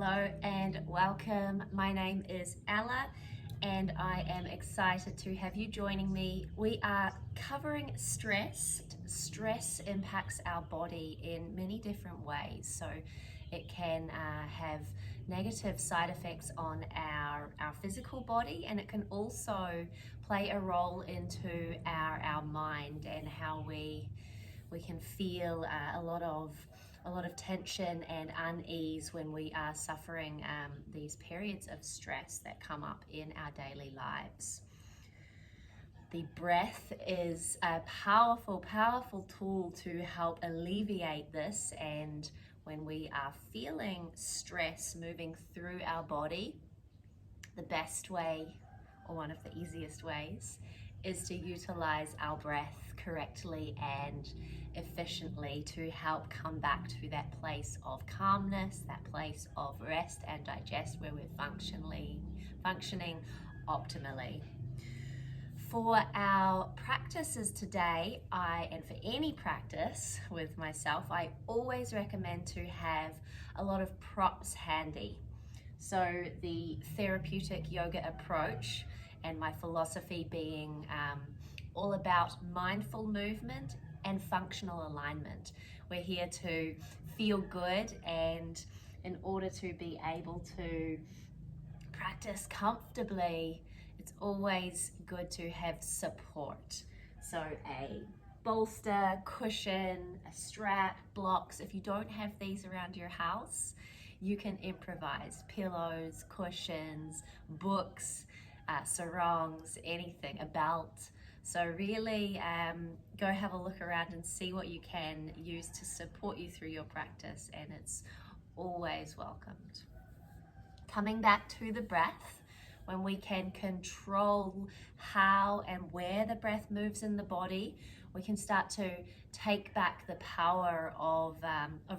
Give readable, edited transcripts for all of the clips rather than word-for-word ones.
Hello and welcome. My name is Ella and I am excited to have you joining me. We are covering stress. Stress impacts our body in many different ways. So it can have negative side effects on our physical body, and it can also play a role into our mind and how we can feel a lot of tension and unease when we are suffering these periods of stress that come up in our daily lives. The breath is a powerful tool to help alleviate this, and when we are feeling stress moving through our body, the best way, or one of the easiest ways, is to utilize our breath correctly and efficiently to help come back to that place of calmness, that place of rest and digest, where we're functioning optimally. For our practices today, and for any practice with myself, I always recommend to have a lot of props handy. So the therapeutic yoga approach, and my philosophy being all about mindful movement and functional alignment. We're here to feel good, and in order to be able to practice comfortably, it's always good to have support. So a bolster, cushion, a strap, blocks. If you don't have these around your house, you can improvise. Pillows, cushions, books, sarongs, anything, a belt. So really go have a look around and see what you can use to support you through your practice, and it's always welcomed. Coming back to the breath, when we can control how and where the breath moves in the body, we can start to take back the power of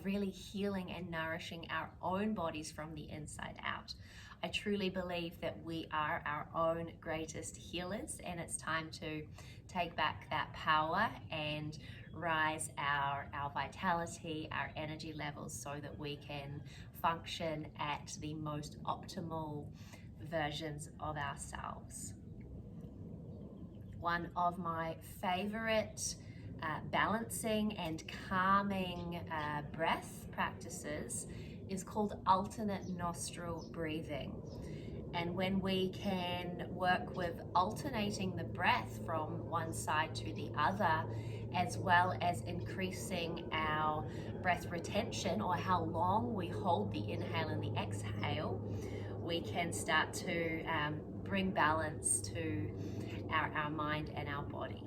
really healing and nourishing our own bodies from the inside out. I truly believe that we are our own greatest healers, and it's time to take back that power and rise our vitality, our energy levels, so that we can function at the most optimal versions of ourselves. One of my favorite balancing and calming breath practices is called alternate nostril breathing. And when we can work with alternating the breath from one side to the other, as well as increasing our breath retention, or how long we hold the inhale and the exhale, we can start to bring balance to our mind and our body.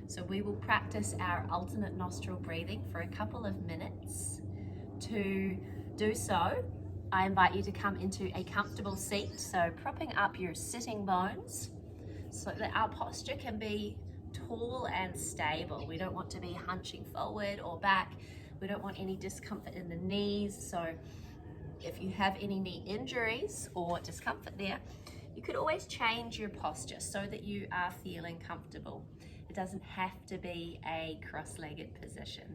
So we will practice our alternate nostril breathing for a couple of minutes. To do so, I invite you to come into a comfortable seat, so propping up your sitting bones so that our posture can be tall and stable. We don't want to be hunching forward or back. We don't want any discomfort in the knees. So if you have any knee injuries or discomfort there, you could always change your posture so that you are feeling comfortable. It doesn't have to be a cross-legged position.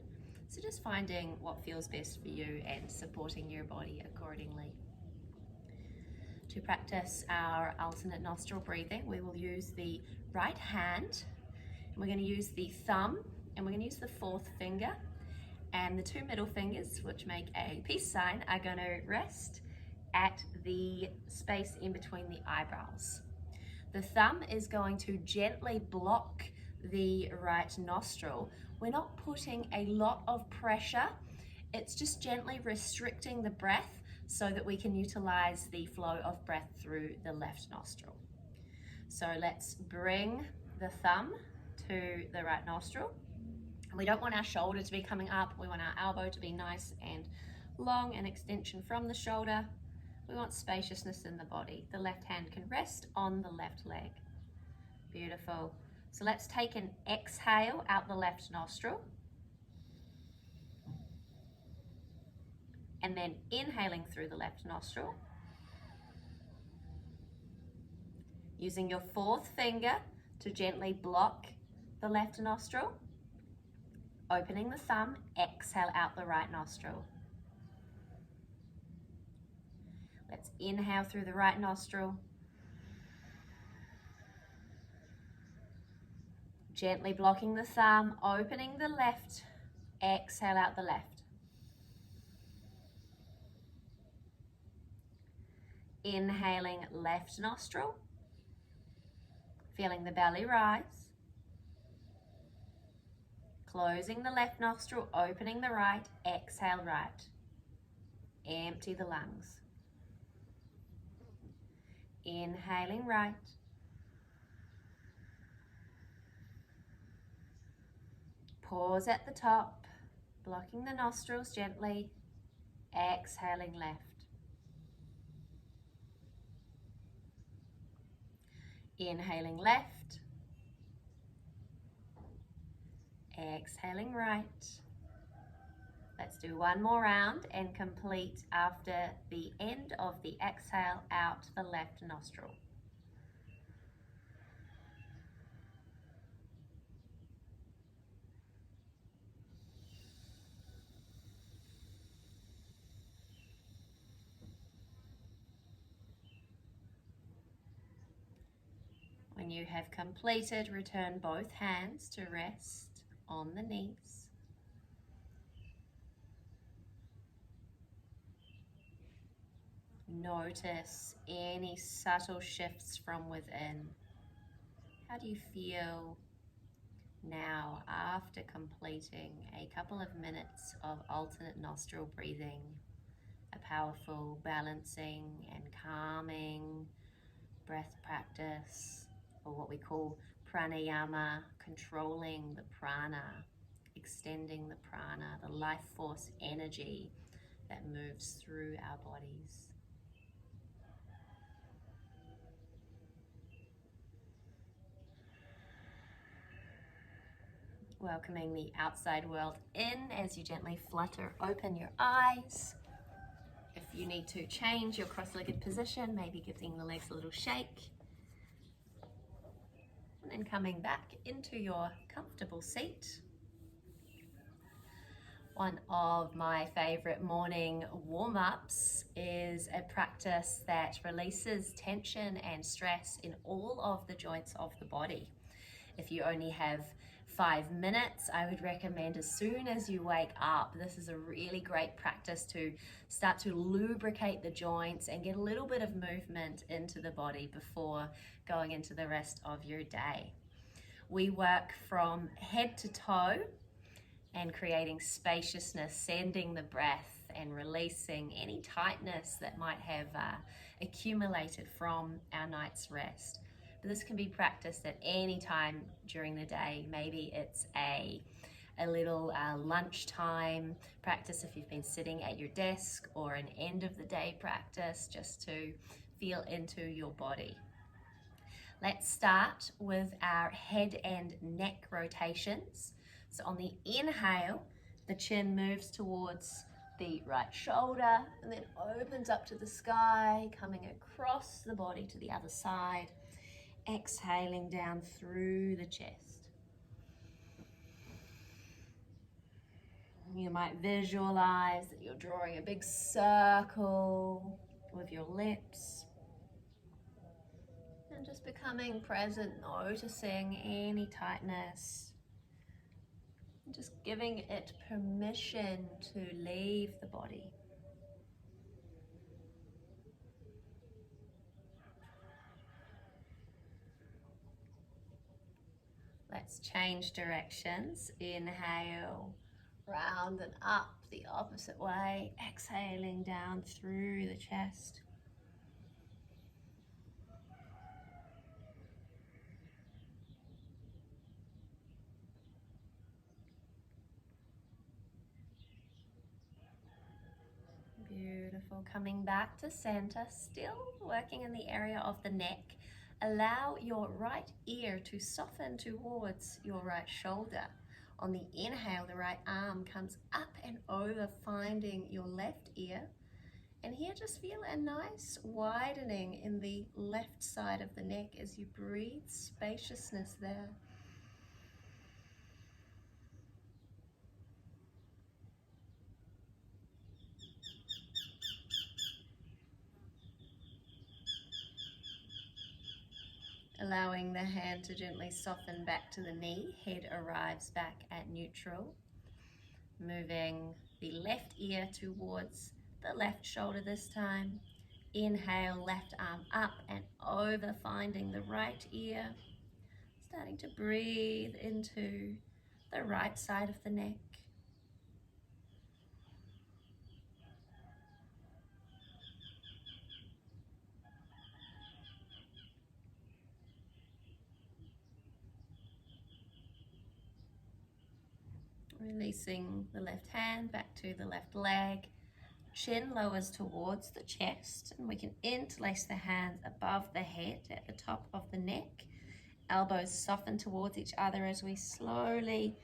So just finding what feels best for you and supporting your body accordingly. To practice our alternate nostril breathing, we will use the right hand, and we're going to use the thumb, and we're going to use the fourth finger, and the two middle fingers, which make a peace sign, are going to rest at the space in between the eyebrows. The thumb is going to gently block the right nostril. We're not putting a lot of pressure. It's just gently restricting the breath so that we can utilize the flow of breath through the left nostril. So let's bring the thumb to the right nostril. We don't want our shoulder to be coming up. We want our elbow to be nice and long, an extension from the shoulder. We want spaciousness in the body. The left hand can rest on the left leg. Beautiful. So let's take an exhale out the left nostril, and then inhaling through the left nostril. Using your fourth finger to gently block the left nostril. Opening the thumb, exhale out the right nostril. Let's inhale through the right nostril. Gently blocking the thumb, opening the left. Exhale out the left. Inhaling left nostril. Feeling the belly rise. Closing the left nostril, opening the right. Exhale right. Empty the lungs. Inhaling right. Pause at the top, blocking the nostrils gently. Exhaling left. Inhaling left. Exhaling right. Let's do one more round and complete after the end of the exhale out the left nostril. When you have completed, return both hands to rest on the knees. Notice any subtle shifts from within. How do you feel now after completing a couple of minutes of alternate nostril breathing, a powerful balancing and calming breath practice, or what we call pranayama, controlling the prana, extending the prana, the life force energy that moves through our bodies. Welcoming the outside world in as you gently flutter open your eyes. If you need to change your cross-legged position, maybe giving the legs a little shake. And then coming back into your comfortable seat. One of my favorite morning warm-ups is a practice that releases tension and stress in all of the joints of the body. If you only have 5 minutes, I would recommend as soon as you wake up, this is a really great practice to start to lubricate the joints and get a little bit of movement into the body before going into the rest of your day. We work from head to toe and creating spaciousness, sending the breath and releasing any tightness that might have accumulated from our night's rest. But this can be practiced at any time during the day. Maybe it's a little lunchtime practice if you've been sitting at your desk, or an end of the day practice just to feel into your body. Let's start with our head and neck rotations. So on the inhale, the chin moves towards the right shoulder and then opens up to the sky, coming across the body to the other side. Exhaling down through the chest. You might visualize that you're drawing a big circle with your lips. And just becoming present, noticing any tightness. And just giving it permission to leave the body. Let's change directions. Inhale, round and up the opposite way. Exhaling down through the chest. Beautiful. Coming back to center, still working in the area of the neck. Allow your right ear to soften towards your right shoulder. On the inhale, the right arm comes up and over, finding your left ear. And here just feel a nice widening in the left side of the neck as you breathe spaciousness there. Allowing the hand to gently soften back to the knee, head arrives back at neutral. Moving the left ear towards the left shoulder this time. Inhale, left arm up and over, finding the right ear. Starting to breathe into the right side of the neck. Releasing the left hand back to the left leg. Chin lowers towards the chest, and we can interlace the hands above the head at the top of the neck. Elbows soften towards each other as we slowly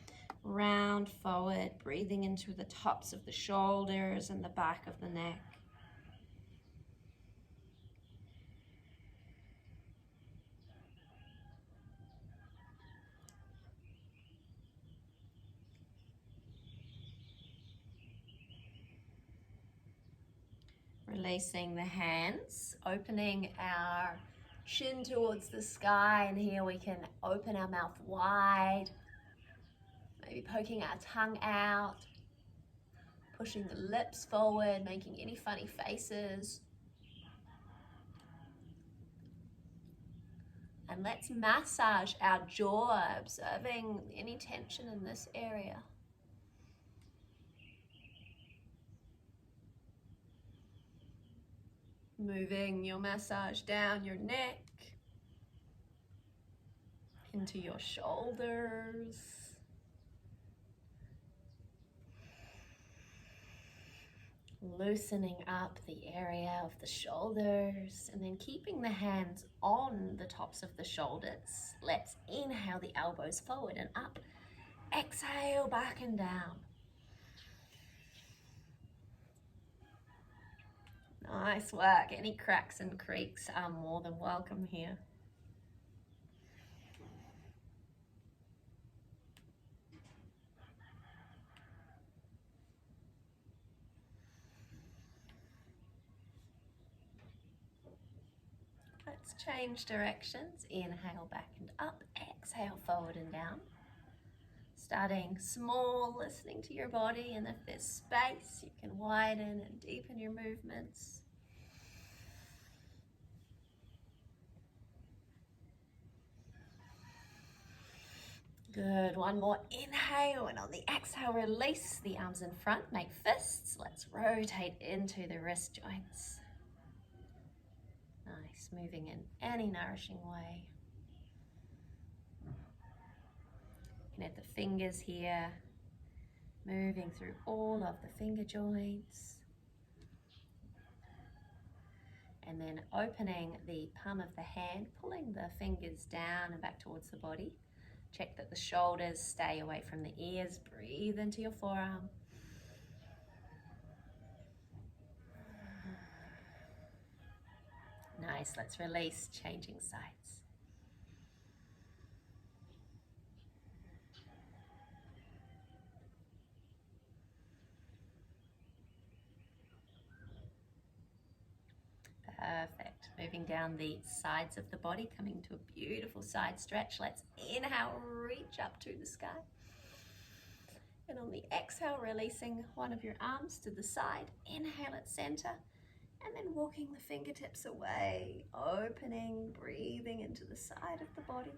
round forward, breathing into the tops of the shoulders and the back of the neck. Releasing the hands, opening our chin towards the sky, and here we can open our mouth wide, maybe poking our tongue out, pushing the lips forward, making any funny faces. And let's massage our jaw, observing any tension in this area. Moving your massage down your neck, into your shoulders. Loosening up the area of the shoulders, and then keeping the hands on the tops of the shoulders. Let's inhale the elbows forward and up. Exhale back and down. Nice work. Any cracks and creaks are more than welcome here. Let's change directions. Inhale back and up. Exhale forward and down. Starting small, listening to your body, and if there's space, you can widen and deepen your movements. Good, one more inhale, and on the exhale, release the arms in front, make fists. Let's rotate into the wrist joints. Nice, moving in any nourishing way. Connect the fingers here, moving through all of the finger joints. And then opening the palm of the hand, pulling the fingers down and back towards the body. Check that the shoulders stay away from the ears. Breathe into your forearm. Nice, let's release, changing sides. Perfect. Moving down the sides of the body, coming to a beautiful side stretch. Let's inhale, reach up to the sky. And on the exhale, releasing one of your arms to the side. Inhale at center. And then walking the fingertips away, opening, breathing into the side of the body.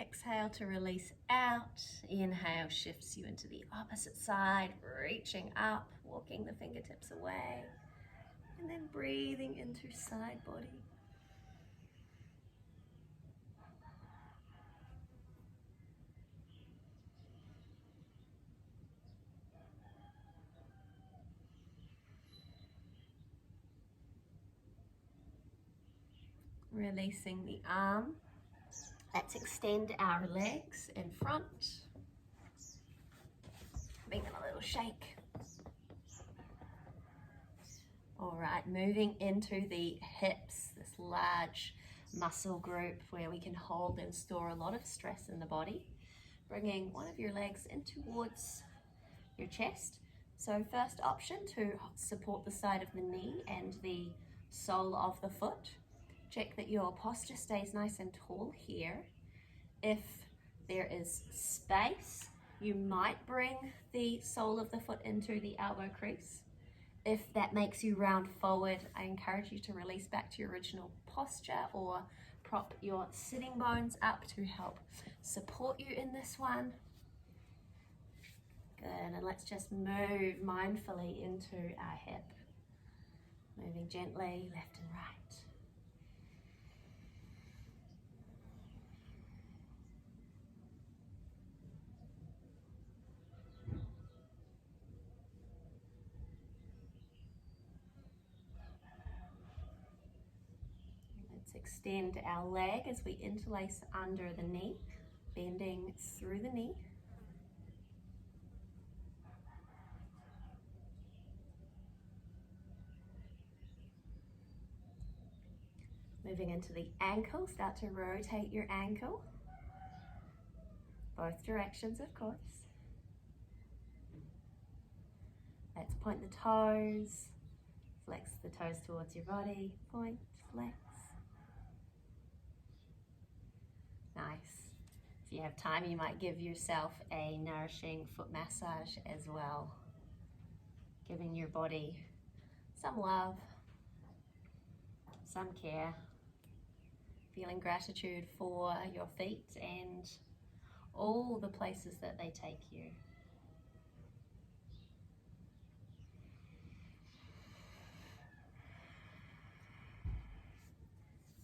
Exhale to release out. Inhale shifts you into the opposite side, reaching up, walking the fingertips away, and then breathing into side body. Releasing the arm. Let's extend our legs in front. Giving them a little shake. All right, moving into the hips, this large muscle group where we can hold and store a lot of stress in the body. bringing one of your legs in towards your chest. So first option, to support the side of the knee and the sole of the foot. Check that your posture stays nice and tall here. If there is space, you might bring the sole of the foot into the elbow crease. If that makes you round forward, I encourage you to release back to your original posture or prop your sitting bones up to help support you in this one. Good, and let's just move mindfully into our hip. Moving gently left and right. Let's extend our leg as we interlace under the knee, bending through the knee. Moving into the ankle, start to rotate your ankle. Both directions, of course. Let's point the toes, flex the toes towards your body, point, flex. Nice. If you have time, you might give yourself a nourishing foot massage as well, giving your body some love, some care, feeling gratitude for your feet and all the places that they take you.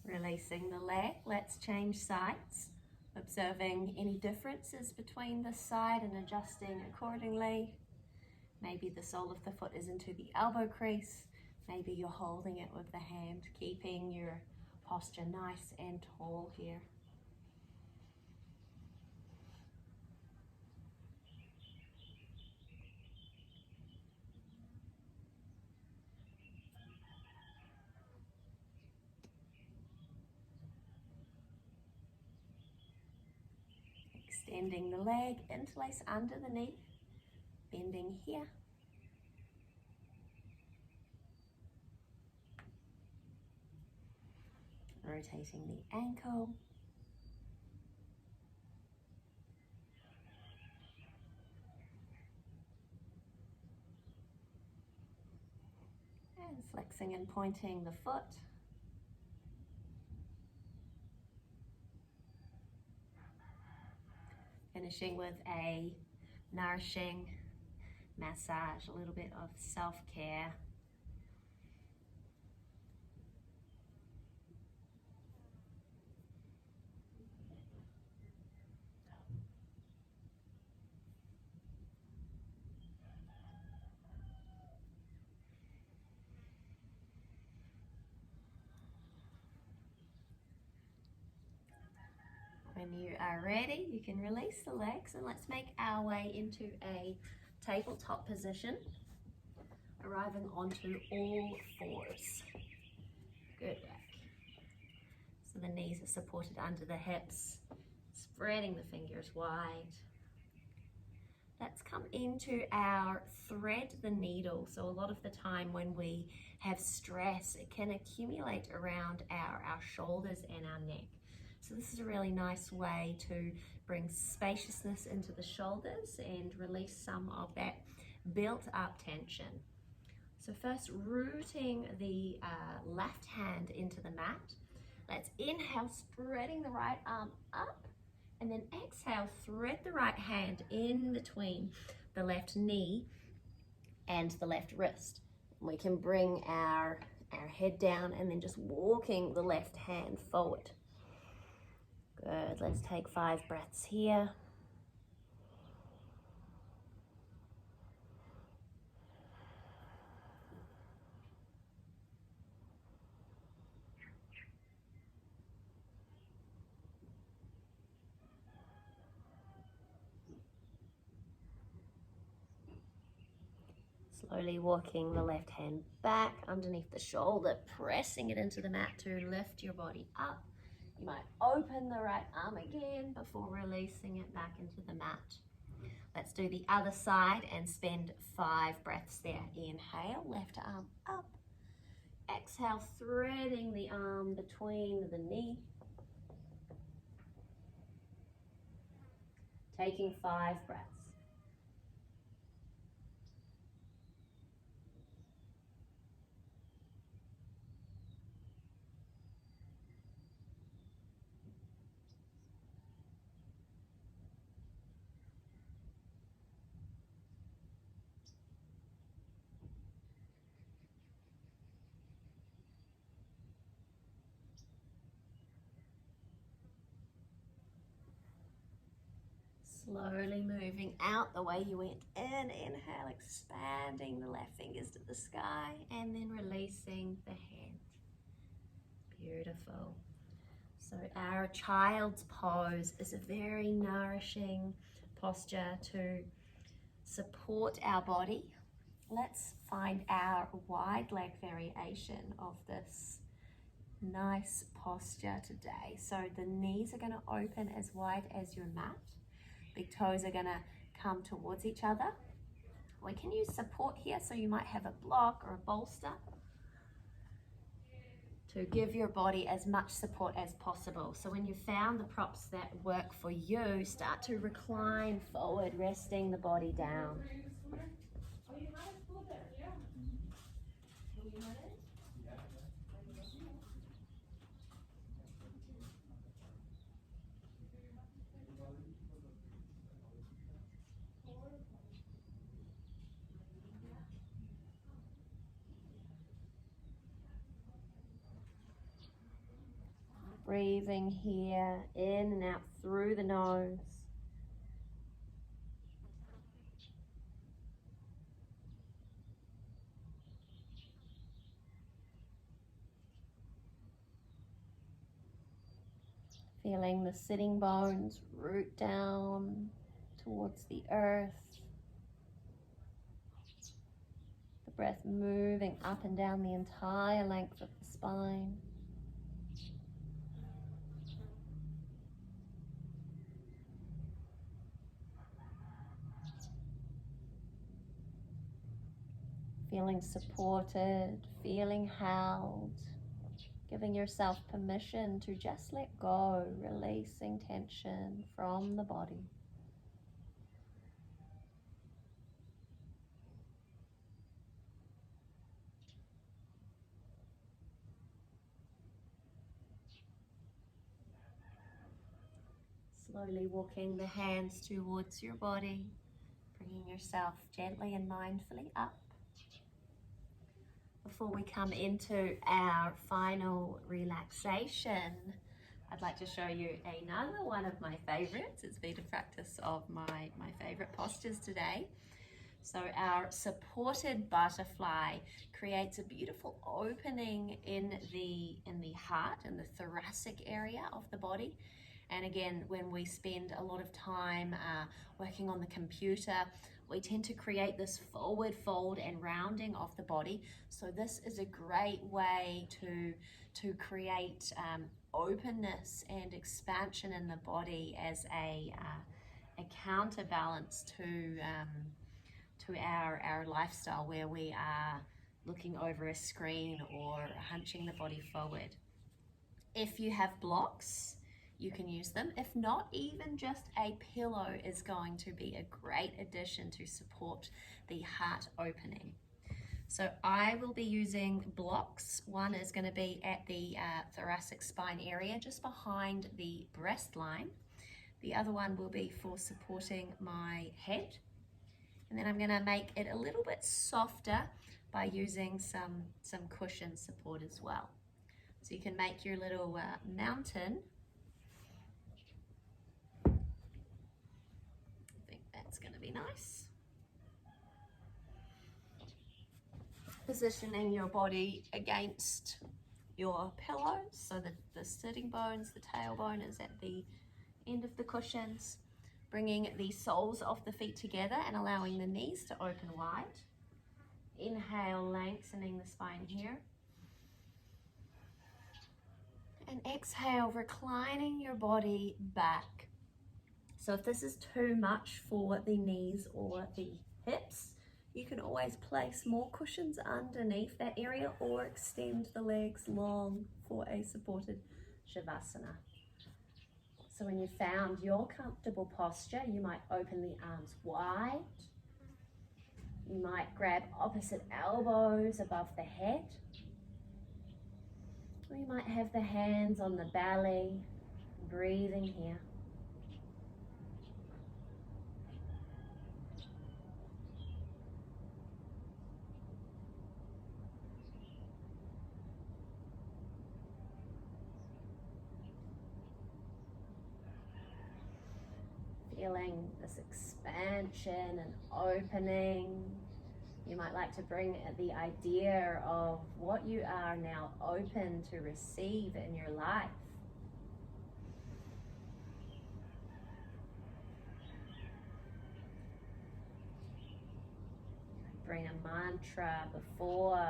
Releasing the leg, let's change sides, observing any differences between the side and adjusting accordingly. Maybe the sole of the foot is into the elbow crease, maybe you're holding it with the hand, keeping your posture nice and tall here. Extending the leg, interlace under the knee, bending here. Rotating the ankle. And flexing and pointing the foot. Finishing with a nourishing massage, a little bit of self-care. When you are ready, you can release the legs and let's make our way into a tabletop position, arriving onto all fours. Good work. So the knees are supported under the hips, spreading the fingers wide. Let's come into our thread the needle. So a lot of the time when we have stress, it can accumulate around our shoulders and our neck. So this is a really nice way to bring spaciousness into the shoulders and release some of that built up tension. So first, rooting the left hand into the mat. Let's inhale, spreading the right arm up, and then exhale, thread the right hand in between the left knee and the left wrist. We can bring our head down and then just walking the left hand forward. Good, let's take 5 breaths here. Slowly walking the left hand back underneath the shoulder, pressing it into the mat to lift your body up You might open the right arm again before releasing it back into the mat. Let's do the other side and spend 5 breaths there. Inhale, left arm up. Exhale, threading the arm between the knee. Taking 5 breaths. Slowly moving out the way you went in. Inhale, expanding the left fingers to the sky, and then releasing the hand. Beautiful. So our child's pose is a very nourishing posture to support our body. Let's find our wide leg variation of this nice posture today. So the knees are going to open as wide as your mat. Big toes are going to come towards each other. We can use support here, so you might have a block or a bolster to give your body as much support as possible. So when you've found the props that work for you, start to recline forward, resting the body down. Breathing here, in and out through the nose. Feeling the sitting bones root down towards the earth. The breath moving up and down the entire length of the spine. Feeling supported, feeling held, giving yourself permission to just let go, releasing tension from the body. Slowly walking the hands towards your body, bringing yourself gently and mindfully up. Before we come into our final relaxation, I'd like to show you another one of my favorites. It's been a practice of my favorite postures today. So our supported butterfly creates a beautiful opening in the heart, in the thoracic area of the body. And again, when we spend a lot of time working on the computer, we tend to create this forward fold and rounding of the body. So this is a great way to create openness and expansion in the body as a counterbalance to our lifestyle where we are looking over a screen or hunching the body forward. If you have blocks, you can use them. If not, even just a pillow is going to be a great addition to support the heart opening. So I will be using blocks. One is going to be at the thoracic spine area, just behind the breast line. The other one will be for supporting my head. And then I'm going to make it a little bit softer by using some cushion support as well. So you can make your little mountain. I think that's going to be nice. Positioning your body against your pillows so that the sitting bones, the tailbone is at the end of the cushions. Bringing the soles of the feet together and allowing the knees to open wide. Inhale, lengthening the spine here. And exhale, reclining your body back. So if this is too much for the knees or the hips, you can always place more cushions underneath that area or extend the legs long for a supported Shavasana. So when you found your comfortable posture, you might open the arms wide. You might grab opposite elbows above the head. Or you might have the hands on the belly, breathing here. Feeling this expansion and opening. You might like to bring the idea of what you are now open to receive in your life. Bring a mantra before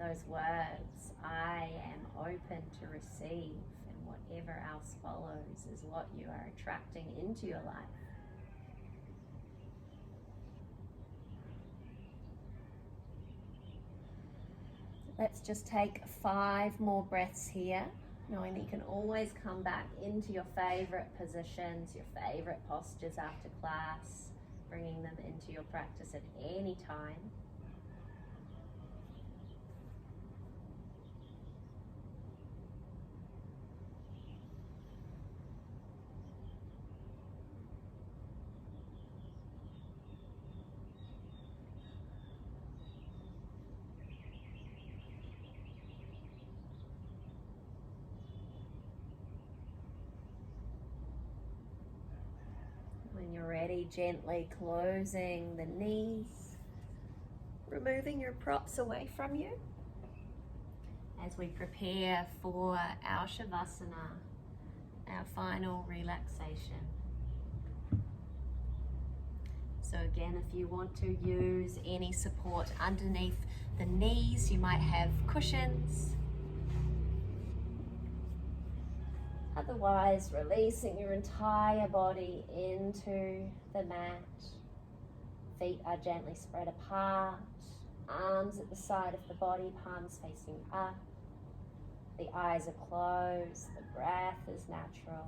those words. I am open to receive, and whatever else follows is what you are attracting into your life. Let's just take 5 more breaths here, knowing that you can always come back into your favorite positions, your favorite postures after class, bringing them into your practice at any time. When you're ready, gently closing the knees, removing your props away from you as we prepare for our Shavasana, our final relaxation. So again, if you want to use any support underneath the knees, you might have cushions. Otherwise, releasing your entire body into the mat. Feet are gently spread apart, arms at the side of the body, palms facing up. The eyes are closed, the breath is natural.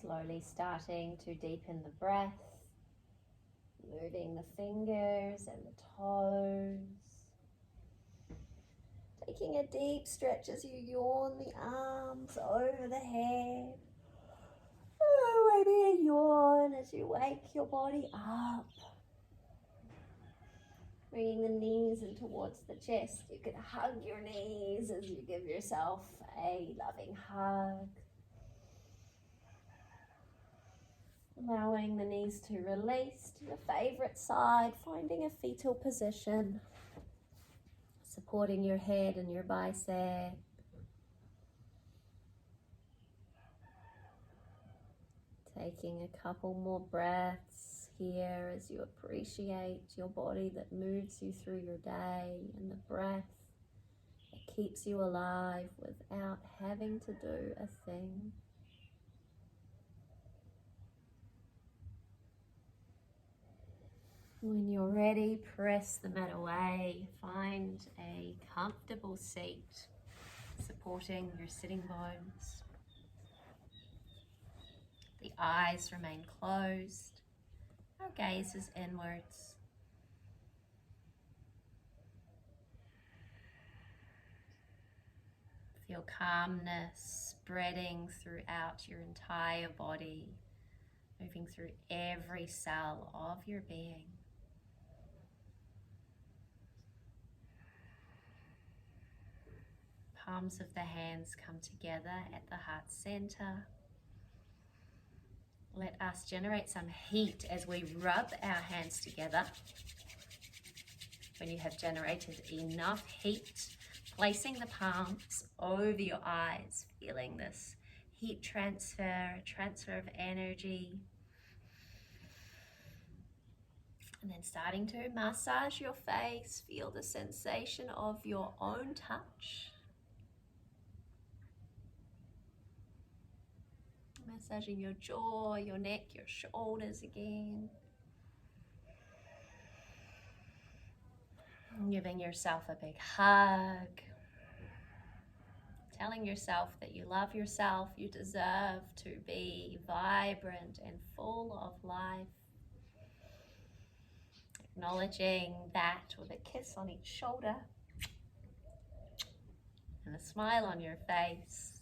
Slowly starting to deepen the breath, moving the fingers and the toes. Taking a deep stretch as you yawn the arms over the head. Maybe a yawn as you wake your body up. Bringing the knees in towards the chest. You can hug your knees as you give yourself a loving hug. Allowing the knees to release to your favorite side, finding a fetal position. Supporting your head and your bicep. Taking a couple more breaths here as you appreciate your body that moves you through your day and the breath that keeps you alive without having to do a thing. When you're ready, press the mat away. Find a comfortable seat supporting your sitting bones. The eyes remain closed. Our gaze is inwards. Feel calmness spreading throughout your entire body, moving through every cell of your being. Palms of the hands come together at the heart center. Let us generate some heat as we rub our hands together. When you have generated enough heat, placing the palms over your eyes, feeling this heat transfer of energy. And then starting to massage your face, feel the sensation of your own touch. Massaging your jaw, your neck, your shoulders again. Giving yourself a big hug. Telling yourself that you love yourself, you deserve to be vibrant and full of life. Acknowledging that with a kiss on each shoulder and a smile on your face.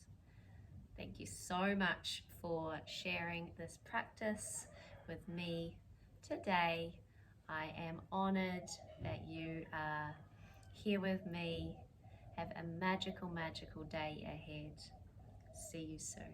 Thank you so much for sharing this practice with me today. I am honored that you are here with me. Have a magical, magical day ahead. See you soon.